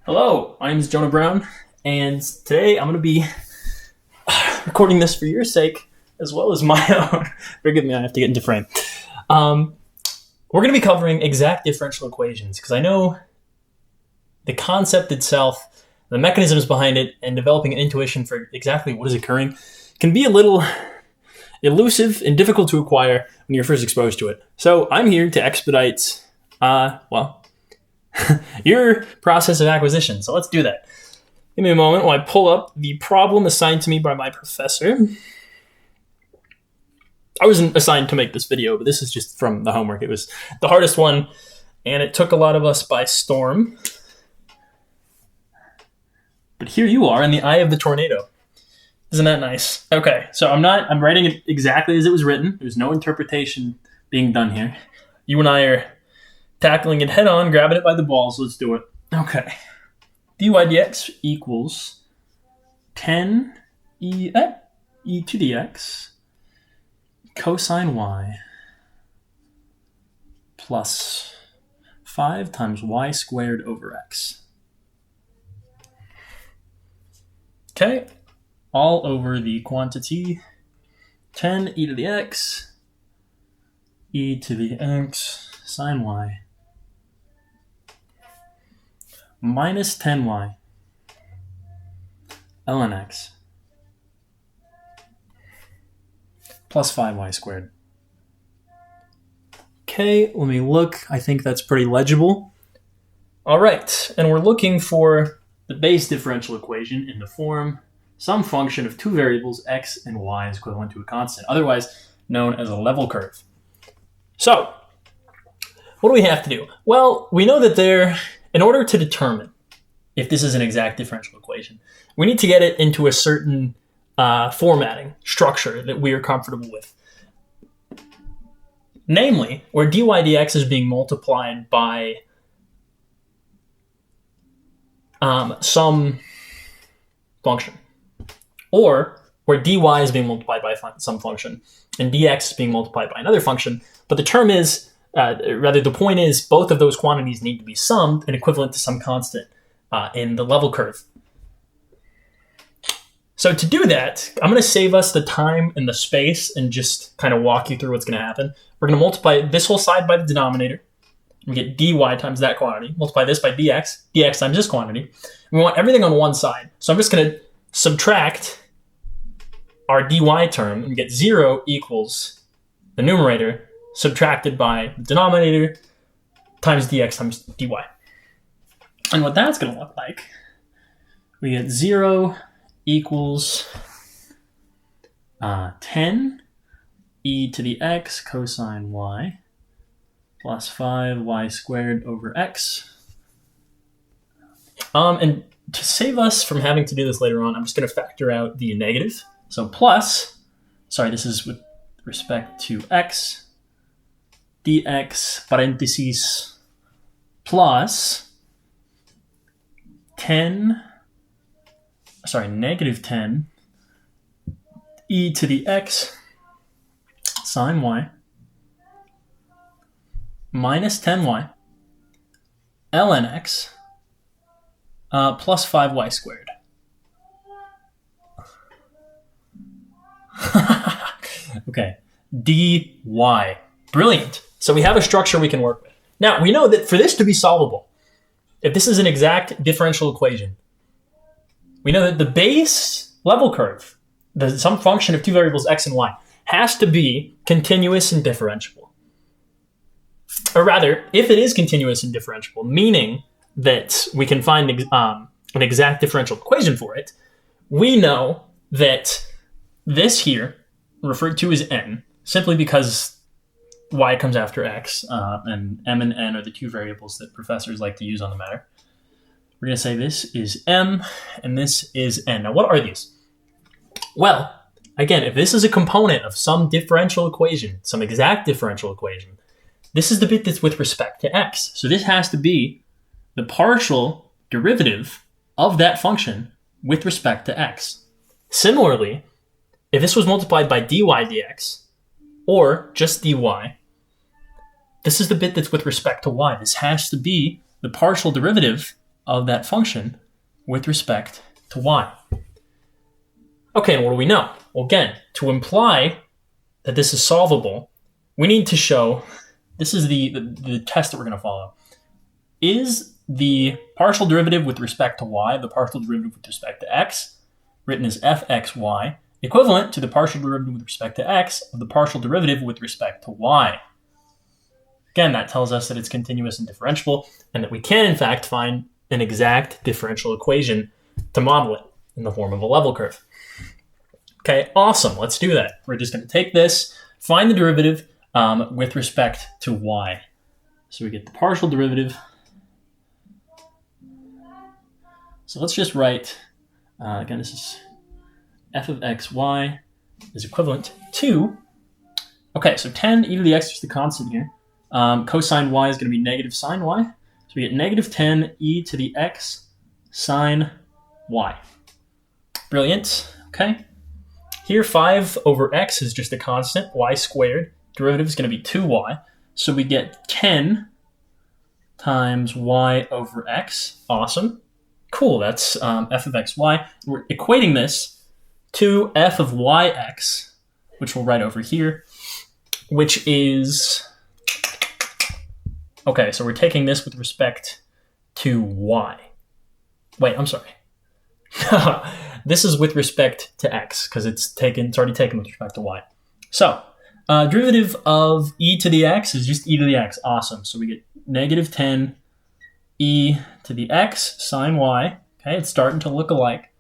Hello, my name is Jonah Brown, and today I'm going to be recording this for your sake as well as my own. Forgive me, I have to get into frame. We're going to be covering exact differential equations because I know the concept itself, the mechanisms behind it, and developing an intuition for exactly what is occurring can be a little elusive and difficult to acquire when you're first exposed to it. So I'm here to expedite, your process of acquisition. So let's do that. Give me a moment while I pull up the problem assigned to me by my professor. I wasn't assigned to make this video, but this is just from the homework. It was the hardest one, and it took a lot of us by storm. But here you are in the eye of the tornado. Isn't that nice? Okay, so I'm writing it exactly as it was written. There's no interpretation being done here. You and I are tackling it head on, grabbing it by the balls. Let's do it. Okay. dy dx equals 10 e to the x cosine y plus 5 times y squared over x. Okay. All over the quantity 10 e to the x sine y minus 10y ln x plus 5y squared. Okay, let me look. I think that's pretty legible. All right, and we're looking for the base differential equation in the form some function of two variables x and y is equivalent to a constant, otherwise known as a level curve. So, what do we have to do? Well, we know that in order to determine if this is an exact differential equation, we need to get it into a certain formatting structure that we are comfortable with. Namely, where dy dx is being multiplied by some function, or where dy is being multiplied by some function, and dx is being multiplied by another function, but the term is, the point is, both of those quantities need to be summed and equivalent to some constant in the level curve. So to do that, I'm going to save us the time and the space and just kind of walk you through what's going to happen. We're going to multiply this whole side by the denominator. We get dy times that quantity. Multiply this by dx times this quantity. We want everything on one side. So I'm just going to subtract our dy term and get 0 equals the numerator subtracted by the denominator times dx times dy. And what that's going to look like, we get 0 equals 10 e to the x cosine y plus 5y squared over x. And to save us from having to do this later on, I'm just going to factor out the negative. So this is with respect to x, dx parentheses plus negative 10 e to the x sine y minus 10y ln x plus 5y squared. Okay, dy. Brilliant. So we have a structure we can work with. Now, we know that for this to be solvable, if this is an exact differential equation, we know that the base level curve, some function of two variables x and y, has to be continuous and differentiable. Or rather, if it is continuous and differentiable, meaning that we can find an exact differential equation for it, we know that this here, referred to as n, simply because y comes after x, and m and n are the two variables that professors like to use on the matter. We're going to say this is m and this is n. Now, what are these? Well, again, if this is a component of some differential equation, some exact differential equation, this is the bit that's with respect to x. So this has to be the partial derivative of that function with respect to x. Similarly, if this was multiplied by dy dx, or just dy, this is the bit that's with respect to y. This has to be the partial derivative of that function with respect to y. Okay, and what do we know? Well, again, to imply that this is solvable, we need to show, this is the test that we're going to follow. Is the partial derivative with respect to y, the partial derivative with respect to x, written as fxy, equivalent to the partial derivative with respect to x of the partial derivative with respect to y? Again, that tells us that it's continuous and differentiable, and that we can, in fact, find an exact differential equation to model it in the form of a level curve. Okay, awesome. Let's do that. We're just going to take this, find the derivative with respect to y. So we get the partial derivative. So let's just write, again, this is f of xy is equivalent to, okay, so 10 e to the x is the constant here. Cosine y is going to be negative sine y. So we get negative 10 e to the x sine y. Brilliant. Okay. Here, 5 over x is just a constant, y squared. Derivative is going to be 2y. So we get 10 times y over x. Awesome. Cool, that's f of xy. We're equating this to f of yx, which we'll write over here, which is... Okay, so we're taking this with respect to y. Wait, I'm sorry. This is with respect to x, because it's already taken with respect to y. So, derivative of e to the x is just e to the x. Awesome. So we get negative 10 e to the x sine y. Okay, it's starting to look alike.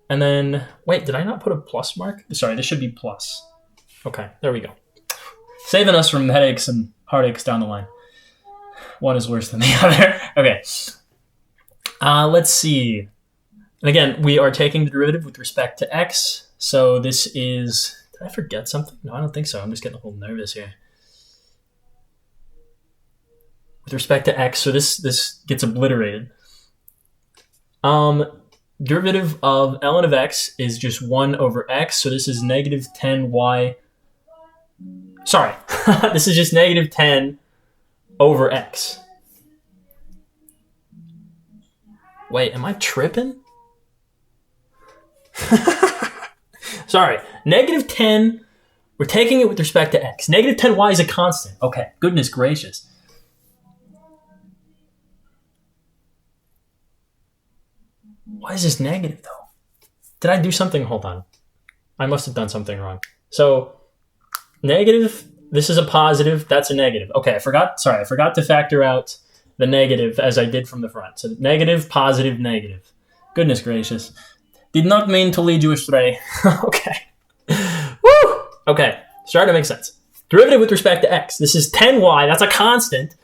And then, wait, did I not put a plus mark? Sorry, this should be plus. Okay, there we go. Saving us from headaches and heartaches down the line. One is worse than the other. Okay. Let's see. And again, we are taking the derivative with respect to x. So this is... Did I forget something? No, I don't think so. I'm just getting a little nervous here. With respect to x, so this gets obliterated. Derivative of ln of x is just 1 over x. So this is negative 10y... Sorry. This is just negative 10 over x. Wait, am I tripping? Sorry. Negative 10, we're taking it with respect to x. Negative 10y is a constant. Okay, goodness gracious. Why is this negative, though? Did I do something? Hold on. I must have done something wrong. So, negative, this is a positive, that's a negative. Okay, I forgot to factor out the negative as I did from the front. So, negative, positive, negative. Goodness gracious. Did not mean to lead you astray. Okay. Woo! Okay, starting to make sense. Derivative with respect to x. This is 10y, that's a constant.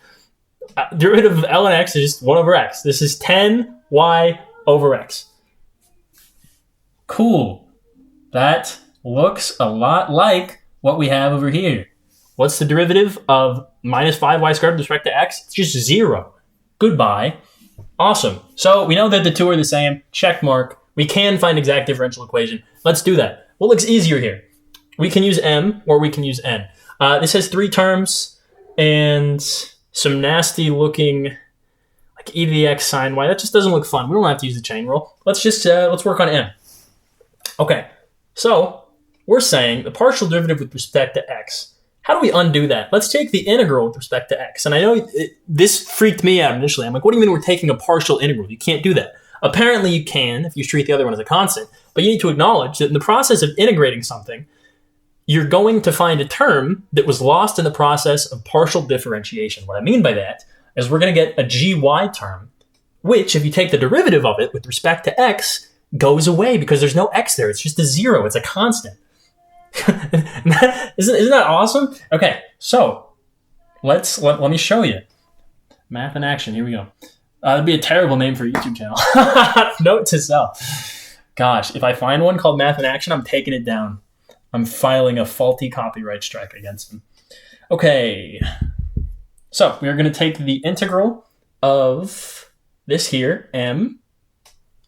Derivative of ln x is just 1 over x. This is 10y over x. Cool. That looks a lot like what we have over here. What's the derivative of minus 5y squared with respect to x? It's just 0. Goodbye. Awesome. So we know that the two are the same. Check mark. We can find exact differential equation. Let's do that. What looks easier here? We can use m or we can use n. This has 3 terms and some nasty looking like e to the x sine y. That just doesn't look fun. We don't have to use the chain rule. Let's just let's work on m. Okay. So we're saying the partial derivative with respect to x. How do we undo that? Let's take the integral with respect to x. And I know this freaked me out initially. I'm like, what do you mean we're taking a partial integral? You can't do that. Apparently you can if you treat the other one as a constant, but you need to acknowledge that in the process of integrating something, you're going to find a term that was lost in the process of partial differentiation. What I mean by that is we're going to get a gy term, which if you take the derivative of it with respect to x, goes away because there's no x there. It's just a 0. It's a constant. isn't that awesome? Okay, so let me show you. Math in action. Here we go. That'd be a terrible name for a YouTube channel. Note to self. Gosh, if I find one called Math in Action, I'm taking it down. I'm filing a faulty copyright strike against them. Okay. So we are going to take the integral of this here, m.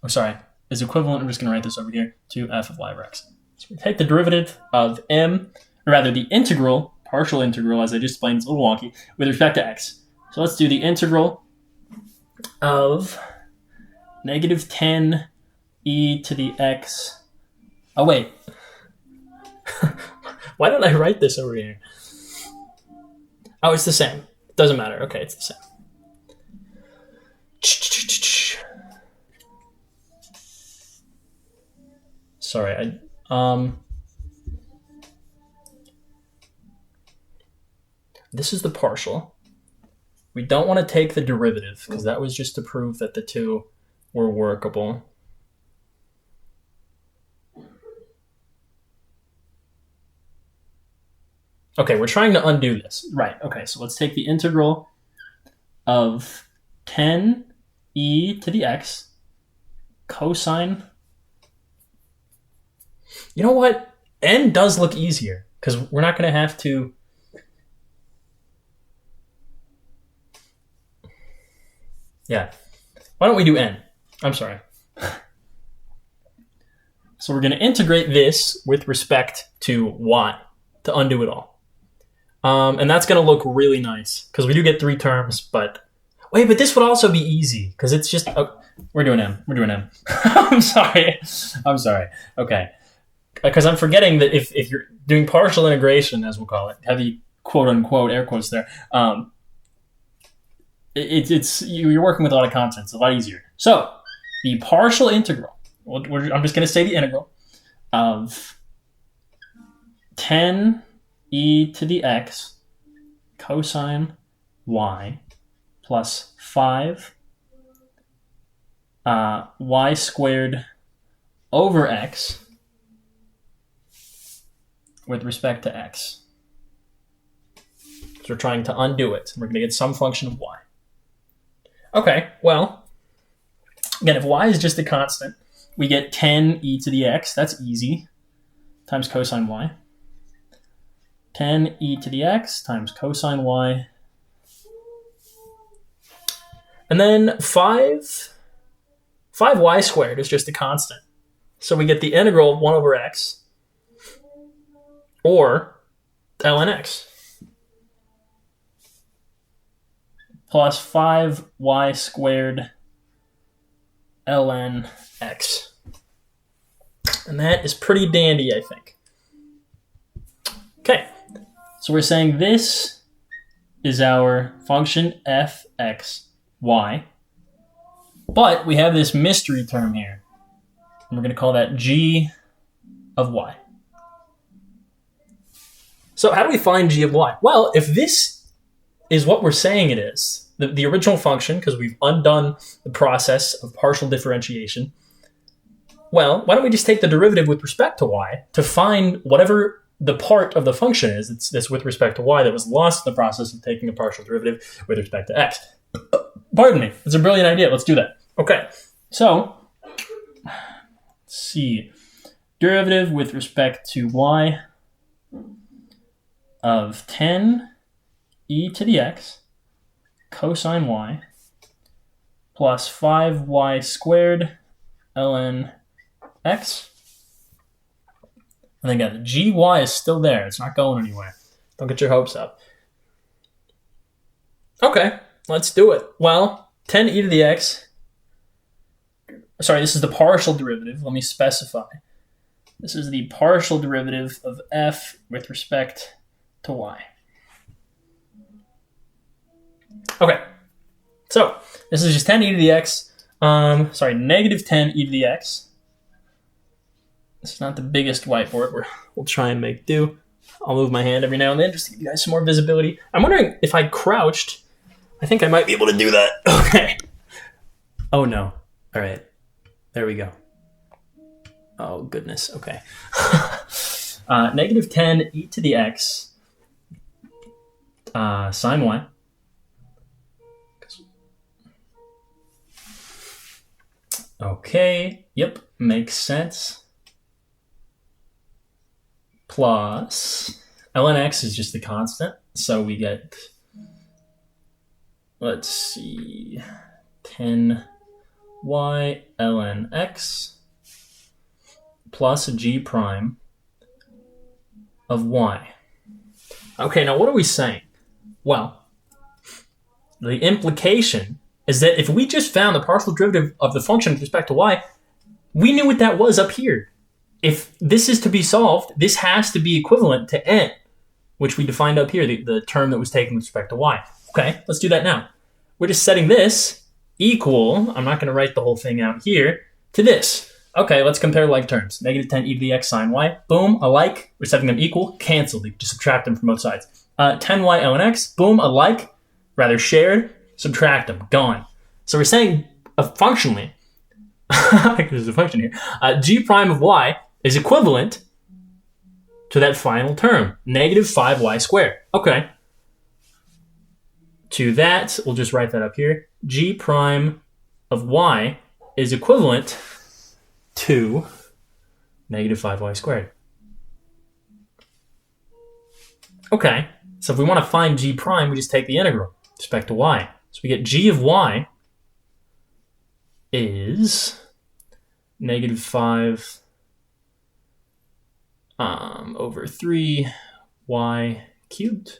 Oh, sorry. Is equivalent, I'm just going to write this over here, to f of y over x. So we take the derivative of m, or rather the integral, partial integral, as I just explained, it's a little wonky, with respect to x. So let's do the integral of negative 10 e to the x. Oh, wait. Why did I write this over here? Oh, it's the same. Doesn't matter. Okay, it's the same. Sorry, this is the partial. We don't want to take the derivative because that was just to prove that the two were workable. Okay, we're trying to undo this. Right, okay, so let's take the integral of 10 e to the x cosine. You know what? N does look easier because we're not going to have to... Yeah. Why don't we do n? I'm sorry. So we're going to integrate this with respect to y to undo it all. And that's going to look really nice because we do get 3 terms, but... Wait, but this would also be easy because it's just... Oh, we're doing m. We're doing m. I'm sorry. Okay. Because I'm forgetting that if you're doing partial integration, as we'll call it, heavy quote-unquote air quotes there, you're working with a lot of content. It's a lot easier. So the partial integral, I'm just going to say the integral of 10 e to the x cosine y plus 5 y squared over x with respect to x. So we're trying to undo it. We're going to get some function of y. Okay, well, again, if y is just a constant, we get 10 e to the x. That's easy. Times cosine y. 10 e to the x times cosine y. And then 5y squared is just a constant. So we get the integral of 1 over x or ln x plus 5y squared ln x. And that is pretty dandy, I think. Okay, so we're saying this is our function f(x), but we have this mystery term here. And we're going to call that g of y. So how do we find g of y? Well, if this is what we're saying it is, the original function, because we've undone the process of partial differentiation, well, why don't we just take the derivative with respect to y to find whatever the part of the function is, it's this with respect to y that was lost in the process of taking a partial derivative with respect to x. Pardon me. It's a brilliant idea. Let's do that. Okay. So, let's see. Derivative with respect to y of 10 e to the x cosine y plus 5y squared ln x. And again, the gy is still there. It's not going anywhere. Don't get your hopes up. Okay, let's do it. Well, 10 e to the x. Sorry, this is the partial derivative. Let me specify. This is the partial derivative of f with respect to y. Okay, so this is just 10 e to the x. Negative 10 e to the x. It's not the biggest whiteboard. We'll try and make do. I'll move my hand every now and then just to give you guys some more visibility. I'm wondering if I crouched, I think I might be able to do that. Okay. Oh no. All right. There we go. Oh goodness. Okay. Negative 10 e to the x sine y. Okay. Yep. Makes sense. Plus ln x is just the constant, so we get, let's see, 10y ln x plus g prime of y. Okay, now what are we saying? Well, the implication is that if we just found the partial derivative of the function with respect to y, we knew what that was up here. If this is to be solved, this has to be equivalent to n, which we defined up here, the term that was taken with respect to y. Okay, let's do that now. We're just setting this equal, I'm not going to write the whole thing out here, to this. Okay, let's compare like terms. Negative 10 e to the x sine y. Boom, alike. We're setting them equal. Canceled. You just subtract them from both sides. 10y ln x. Boom, alike. Rather shared. Subtract them. Gone. So we're saying functionally, there's a function here, g prime of y is equivalent to that final term, negative 5y squared. Okay. To that, we'll just write that up here. G prime of y is equivalent to negative 5y squared. Okay, so if we want to find g prime, we just take the integral with respect to y. So we get g of y is negative 5 over 3y cubed.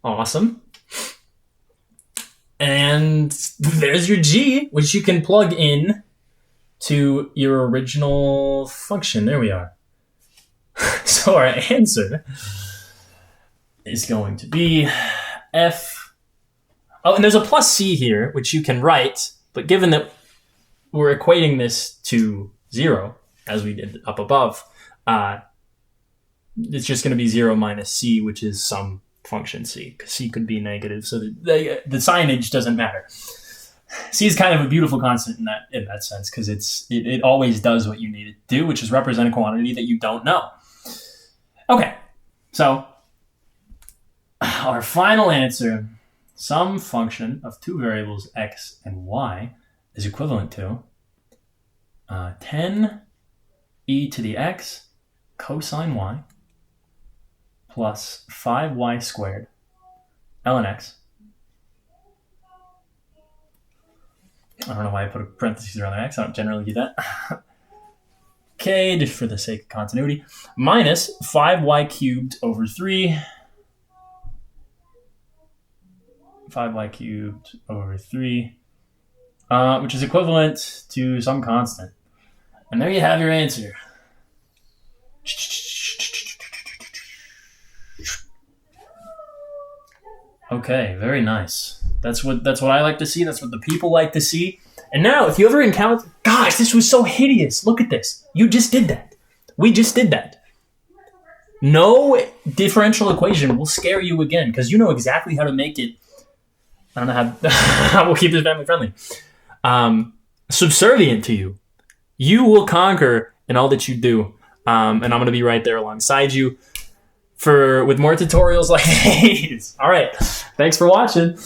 Awesome. And there's your g, which you can plug in to your original function. There we are. So our answer is going to be f. Oh, and there's a plus c here, which you can write, but given that we're equating this to 0, as we did up above, it's just going to be 0 minus c, which is some function c, because c could be negative, so the signage doesn't matter. C is kind of a beautiful constant in that sense, because it always does what you need it to do, which is represent a quantity that you don't know. Okay, so our final answer, some function of two variables x and y is equivalent to 10 e to the x cosine y plus 5y squared ln x. I don't know why I put a parentheses around the x. I don't generally do that. Okay, just for the sake of continuity. Minus 5y cubed over 3. 5y cubed over 3. Which is equivalent to some constant. And there you have your answer. Okay, very nice. That's what I like to see. That's what the people like to see. And now, if you ever encounter... Gosh, this was so hideous. Look at this. You just did that. We just did that. No differential equation will scare you again, because you know exactly how to make it... I don't know how we'll keep this family friendly. Subservient to you. You will conquer in all that you do. And I'm going to be right there alongside you with more tutorials like these. All right. Thanks for watching.